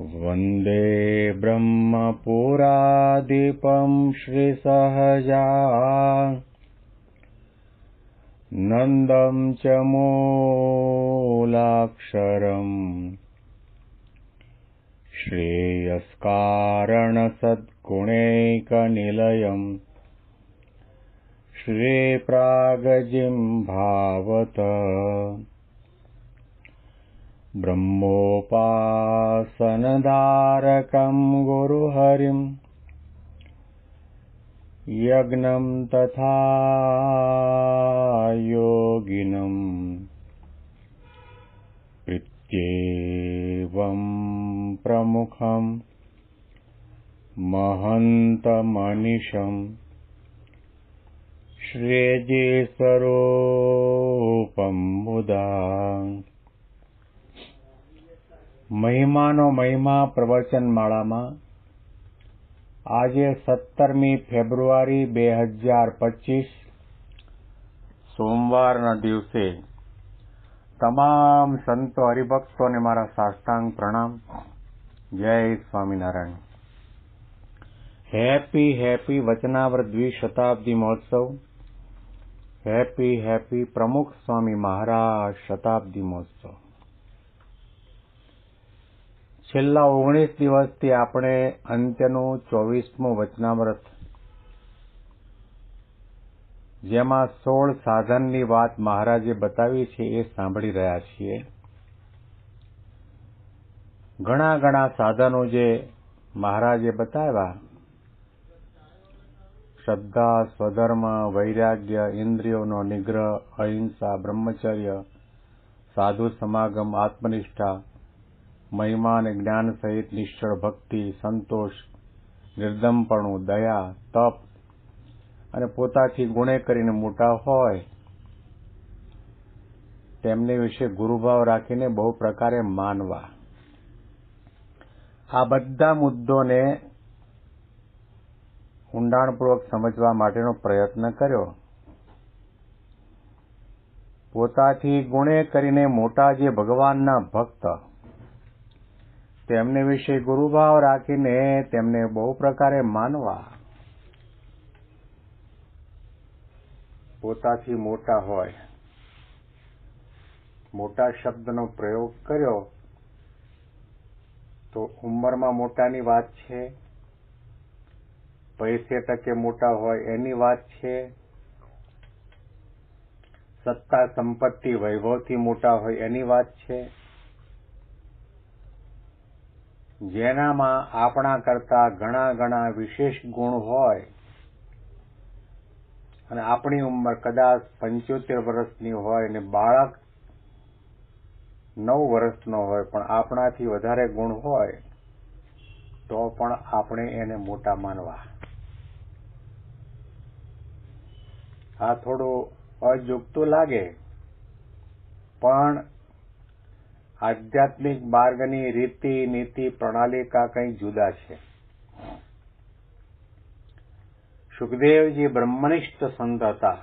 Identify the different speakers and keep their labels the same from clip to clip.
Speaker 1: वन्दे ब्रह्मपुरादिपं श्रीसहजा नन्दं च मूलाक्षरम् श्रेयस्कारणसद्गुणैकनिलयम् श्रीप्रागजिह्वावत ब्रह्मोपासनधारकं गुरुहरिं यज्ञं तथा योगिनं प्रीत्येवं प्रमुखं महन्तमनिशं श्रेयस्वरूपं मुदा। મહિમાનો મહિમા પ્રવચનમાળામાં આજે 17મી ફેબ્રુઆરી 2025 સોમવારના દિવસે તમામ સંતો હરિભક્તોને મારા સાષ્ટાંગ પ્રણામ. જય સ્વામિનારાયણ. હેપી વચનાવૃત દ્વિશતાબ્દી મહોત્સવ. હેપી પ્રમુખ સ્વામી મહારાજ શતાબ્દી મહોત્સવ. છેલ્લા 19 દિવસથી આપણે અંત્યનું 24મું વચનામૃત, જેમાં 16 સાધનની વાત મહારાજે બતાવી છે, એ સાંભળી રહ્યા છીએ. ઘણા સાધનો જે મહારાજે બતાવ્યા, શ્રદ્ધા, સ્વધર્મ, વૈરાગ્ય, ઇન્દ્રિયોનો નિગ્રહ, અહિંસા, બ્રહ્મચર્ય, સાધુ સમાગમ, આત્મનિષ્ઠા, મહિમા અને જ્ઞાન સહિત નિશ્ચળ ભક્તિ, સંતોષ, નિર્દમપણું, દયા, તપ અને પોતાથી ગુણે કરીને મોટા હોય તેમને વિશે ગુરુભાવ રાખીને બહુ પ્રકારે માનવા. આ બધા મુદ્દોને ઊંડાણપૂર્વક સમજવા માટેનો પ્રયત્ન કર્યો. પોતાથી ગુણે કરીને મોટા જે ભગવાનના ભક્ત, તેમને વિશે ગુરુભાવ રાખીને તેમને બહુ પ્રકારે માનવા. પોતાથી મોટા હોય, મોટા શબ્દનો પ્રયોગ કર્યો તો ઉંમરમાં મોટાની વાત છે, પૈસે ટકે મોટા હોય એની વાત છે, સત્તા સંપત્તિ વૈભવથી મોટા હોય એની વાત છે. જેનામાં આપણા કરતા ઘણા વિશેષ ગુણ હોય અને આપણી ઉંમર કદાચ 75 વર્ષની હોય અને બાળક 9 વર્ષનો હોય, પણ આપણાથી વધારે ગુણ હોય તો પણ આપણે એને મોટા માનવા. આ થોડું અજુગતું લાગે, પણ આધ્યાત્મિક માર્ગની રીતિ નીતિ પ્રણાલિકા કંઈ જુદા છે. સુખદેવજી બ્રહ્મનિષ્ઠ સંત હતા.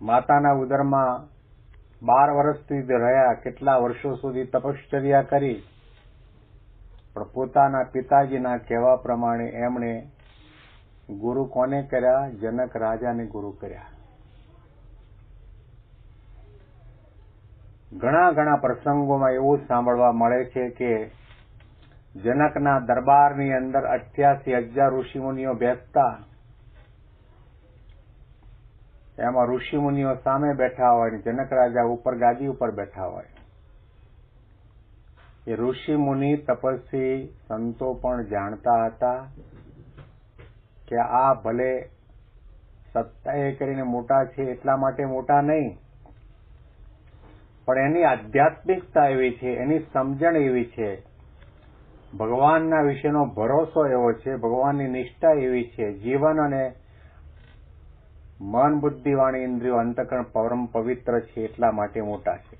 Speaker 1: માતાના ઉદરમાં 12 વર્ષ સુધી રહ્યા, કેટલા વર્ષો સુધી તપશ્ચર્યા કરી, પણ પોતાના પિતાજીના કહેવા પ્રમાણે એમણે ગુરુ કોને કર્યા? જનક રાજાને ગુરુ કર્યા. ઘણા પ્રસંગોમાં એવું સાંભળવા મળે છે કે જનકના દરબારની અંદર 88,000 ઋષિમુનિઓ બેસતા. એમાં ઋષિમુનિઓ સામે બેઠા હોય ને જનક રાજા ઉપર ગાદી ઉપર બેઠા હોય. એ ઋષિમુનિ તપસ્વી સંતો પણ જાણતા હતા કે આ ભલે સત્તાએ કરીને મોટા છે એટલા માટે મોટા નહીં, પણ એની આધ્યાત્મિકતા એવી છે, એની સમજણ એવી છે, ભગવાનના વિશેનો ભરોસો એવો છે, ભગવાનની નિષ્ઠા એવી છે, જીવન અને મન, બુદ્ધિ, વાણી, ઇન્દ્રિયો, અંતઃકરણ પરમ પવિત્ર છે એટલા માટે મોટા છે.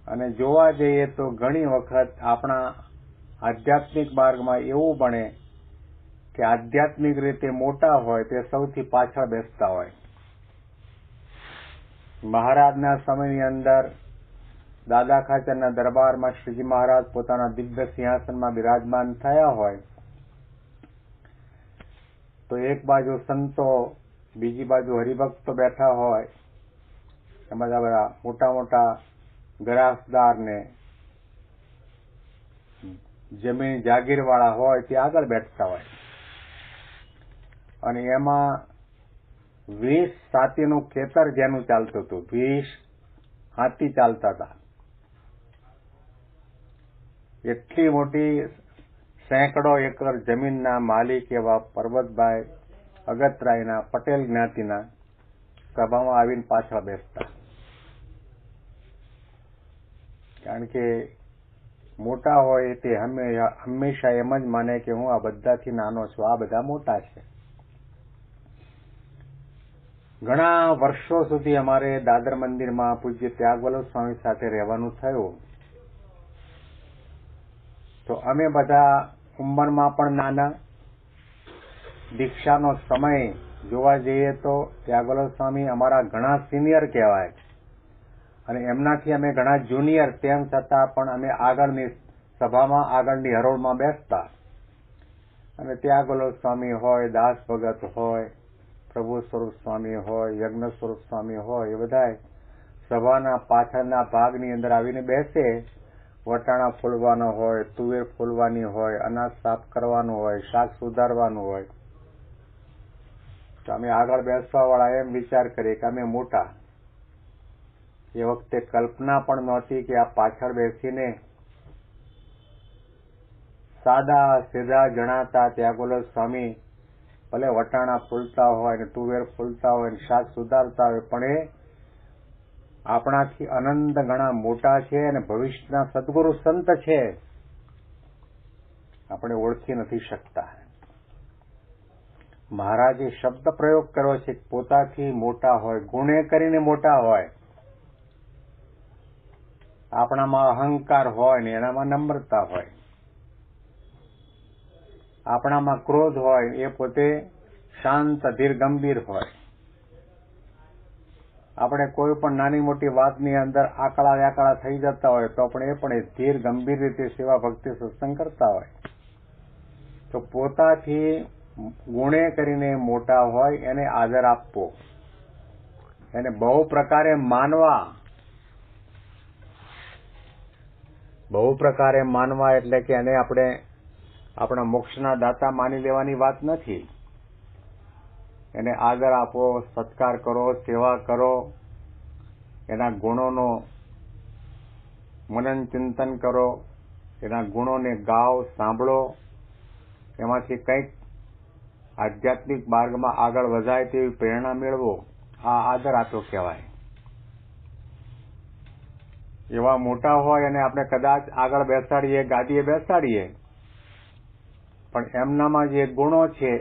Speaker 1: અને જોવા જઈએ તો ઘણી વખત આપણા આધ્યાત્મિક માર્ગમાં એવું બને કે આધ્યાત્મિક રીતે મોટા હોય તે સૌથી પાછળ બેસતા હોય. મહારાજના સમયની અંદર દાદા ખાચરના દરબારમાં શ્રીજી મહારાજ પોતાના દિવ્ય સિંહાસનમાં બિરાજમાન થયા હોય તો એક બાજુ સંતો, બીજી બાજુ હરિભક્તો બેઠા હોય, એમાં બધા મોટા મોટા ગરાસદાર ને જમીન જાગીરવાળા હોય તે આગળ બેઠતા હોય અને એમાં 20 હાથીનું ખેતર જેનું ચાલતું હતું, 20 હાથી ચાલતા હતા. એટલી મોટી સેંકડો એકર જમીનના માલિક એવા પરબતભાઈ અગતરાયના પટેલ જ્ઞાતિના સભામાં આવીને પાછળ બેસતા. કારણ કે મોટા હોય તે હંમેશા એમ જ માને કે હું આ બધાથી નાનો છું, આ બધા મોટા છે. ઘણા વર્ષો સુધી અમારે દાદર મંદિરમાં પૂજ્ય ત્યાગવલ્લભ સ્વામી સાથે રહેવાનું થયું. તો અમે બધા ઉંમરમાં પણ નાના, દીક્ષાનો સમય જોવા જઈએ તો ત્યાગવલ્લભ સ્વામી અમારા ઘણા સિનિયર કહેવાય અને એમનાથી અમે ઘણા જુનિયર, તેમ છતાં પણ અમે આગળની સભામાં, આગળની હરોળમાં બેસતા અને ત્યાગવલ્લભ સ્વામી હોય, દાસ ભગત હોય, પ્રભુ સ્વરૂપ સ્વામી હોય, યજ્ઞ સ્વરૂપ સ્વામી હોય, એ બધા સભાના પાછળના ભાગની અંદર આવીને બેસે. વટાણા ફોલવાનો હોય, તુવેર ફોલવાની હોય, અનાજ સાફ કરવાનું હોય, શાક સુધારવાનું હોય, તો અમે આગળ બેસવા વાળા એમ વિચાર કરીએ કે અમે મોટા. એ વખતે કલ્પના પણ નહોતી કે આ પાછળ બેસીને સાદા સીધા જણાતા ત્યાગવલ્લભ સ્વામી ભલે વટાણા ફૂલતા હોય ને તુવેર ફૂલતા હોય ને શાક સુધારતા હોય, પણ એ આપણાથી અનંત ગણા મોટા છે અને ભવિષ્યના સદગુરુ સંત છે, આપણે ઓળખી નથી શકતા. મહારાજે શબ્દ પ્રયોગ કર્યો છે, પોતાથી મોટા હોય, ગુણે કરીને મોટા હોય. આપણામાં અહંકાર હોય ને એનામાં નમ્રતા હોય, આપણામાં ક્રોધ હોય એ પોતે શાંત, ધીર, ગંભીર હોય. આપણે કોઈ પણ નાની મોટી વાતની અંદર આકળા વ્યાકળા થઈ જતા હોય તો પણ એ ધીર ગંભીર રીતે સેવા ભક્તિ સત્સંગ કરતા હોય. તો પોતાથી ગુણે કરીને મોટા હોય એને આદર આપવો, એને બહુ પ્રકારે માનવા. બહુ પ્રકારે માનવા એટલે કે એને આપણે આપણા મોક્ષના દાતા માની લેવાની વાત નથી. એને આદર આપો, સત્કાર કરો, સેવા કરો, એના ગુણોનો મનન ચિંતન કરો, એના ગુણોને ગાઓ, સાંભળો, એમાંથી કંઈક આધ્યાત્મિક માર્ગમાં આગળ વધાય તેવી પ્રેરણા મેળવો. આ આદર આપ્યો કહેવાય. એવા મોટા હોય અને આપણે કદાચ આગળ બેસાડીએ, ગાદીએ બેસાડીએ, પણ એમનામાં જે ગુણો છે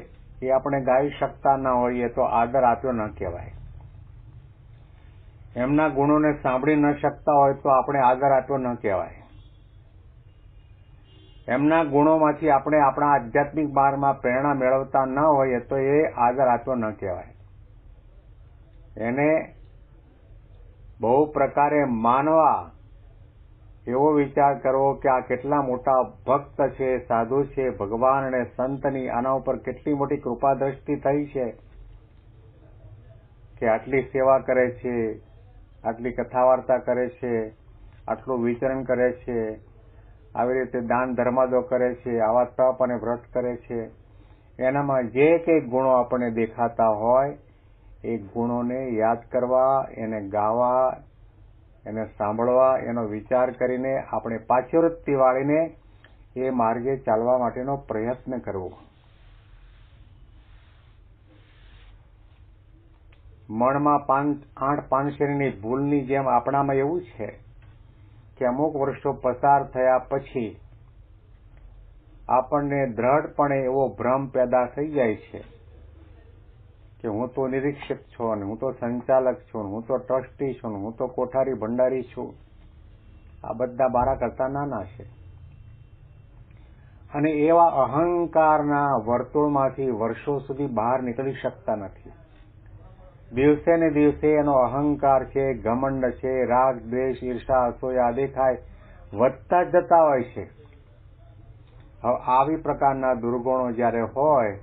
Speaker 1: એ આપણે ગાઈ શકતા ન હોઈએ તો આદર આપ્યો ન કહેવાય. એમના ગુણોને સાંભળી ન શકતા હોય તો આપણે આદર આપ્યો ન કહેવાય. એમના ગુણોમાંથી આપણે આપણા આધ્યાત્મિક માર્ગમાં પ્રેરણા મેળવતા ન હોઈએ તો એ આદર આપ્યો ન કહેવાય. એને બહુ પ્રકારે માનવા, એવો વિચાર કરવો કે આ કેટલા મોટા ભક્ત છે, સાધુ છે, ભગવાન અને સંતની આના ઉપર કેટલી મોટી કૃપા દ્રષ્ટિ થઈ છે કે આટલી સેવા કરે છે, આટલી કથા વાર્તા કરે છે, આટલું વિચરણ કરે છે, આવી રીતે દાન ધર્માદો કરે છે, આવા તપ અને વ્રત કરે છે. એનામાં જે કંઈ ગુણો આપણને દેખાતા હોય એ ગુણોને યાદ કરવા, એને ગાવા, એને સાંભળવા, એનો વિચાર કરીને આપણે પાછળથી વાળીને એ માર્ગે ચાલવા માટેનો પ્રયત્ન કરવો. મણમાં 8 પાનશેરીની ભૂલની જેમ આપણામાં એવું છે કે અમુક વર્ષો પસાર થયા પછી આપણને દ્રઢપણે એવો ભ્રમ પેદા થઈ જાય છે કે હું તો નિરીક્ષક છું, હું તો સંચાલક છું, હું તો ટ્રસ્ટી છું, હું તો કોઠારી ભંડારી છું. આ બધા મારા કરતા નાના છે અને એવા અહંકારના વર્તુળમાંથી વર્ષો સુધી બહાર નીકળી શકતા નથી. દિવસે ને દિવસે એનો અહંકાર છે, ઘમંડ છે, રાગ, દ્વેષ, ઈર્ષા, અસૂયા દેખાય વધતા જતા હોય છે. હવે આવી પ્રકારના દુર્ગુણો જ્યારે હોય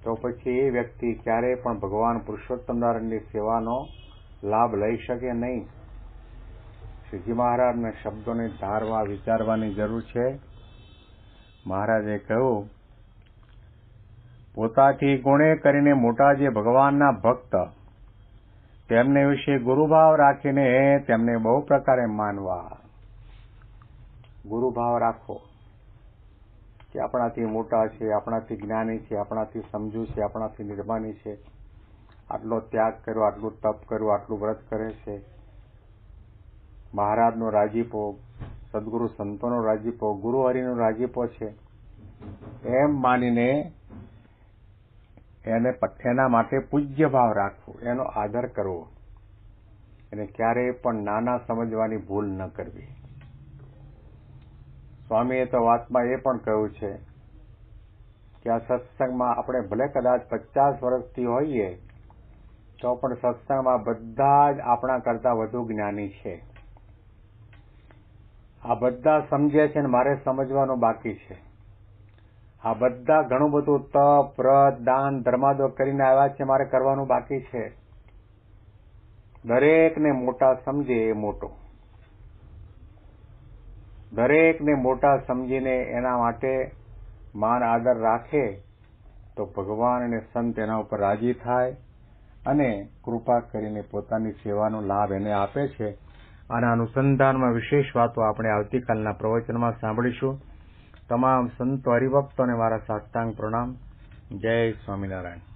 Speaker 1: તો પછી એ વ્યક્તિ ક્યારેય પણ ભગવાન પુરુષોત્તમ નારાયણની સેવાનો લાભ લઈ શકે નહીં. શ્રીજી મહારાજના શબ્દોને ધારવા વિચારવાની જરૂર છે. મહારાજે કહ્યું, પોતાથી ગુણે કરીને મોટા જે ભગવાનના ભક્ત તેમને વિશે ગુરુભાવ રાખીને તેમને બહુ પ્રકારે માનવા. ગુરુભાવ રાખો કે આપણાથી મોટા છે, આપણાથી જ્ઞાની છે, આપણાથી સમજુ છે, આપણાથી નિર્માની છે, આટલો ત્યાગ કર્યો, આટલું તપ કર્યું, આટલું વ્રત કરે છે. મહારાજનો રાજીપો, સદગુરુ સંતોનો રાજીપો, ગુરુ હરિનો રાજીપો છે એમ માનીને એના માટે પૂજ્ય ભાવ રાખવો, એનો આદર કરવો, એને ક્યારેય પણ નાના સમજવાની ભૂલ ન કરવી. સ્વામીએ તો વાતમાં એ પણ કહ્યું છે કે આ સત્સંગમાં આપણે ભલે કદાચ 50 વર્ષથી હોઈએ તો પણ સત્સંગમાં બધા જ આપણા કરતા વધુ જ્ઞાની છે. આ બધા સમજે છે ને મારે સમજવાનું બાકી છે. આ બધા ઘણું બધું તપ, વ્રત, દાન, ધર્માદો કરીને આવ્યા છે, મારે કરવાનું બાકી છે. દરેકને મોટા સમજે એ મોટો, દરેકને મોટા સમજીને એના માટે માન આદર રાખે તો ભગવાન અને સંત એના ઉપર રાજી થાય અને કૃપા કરીને પોતાની સેવાનો લાભ એને આપે છે. આના અનુસંધાનમાં વિશેષ વાતો આપણે આવતીકાલના પ્રવચનમાં સાંભળીશું. તમામ સંતો હરિભક્તોને મારા સાષ્ટાંગ પ્રણામ. જય સ્વામિનારાયણ.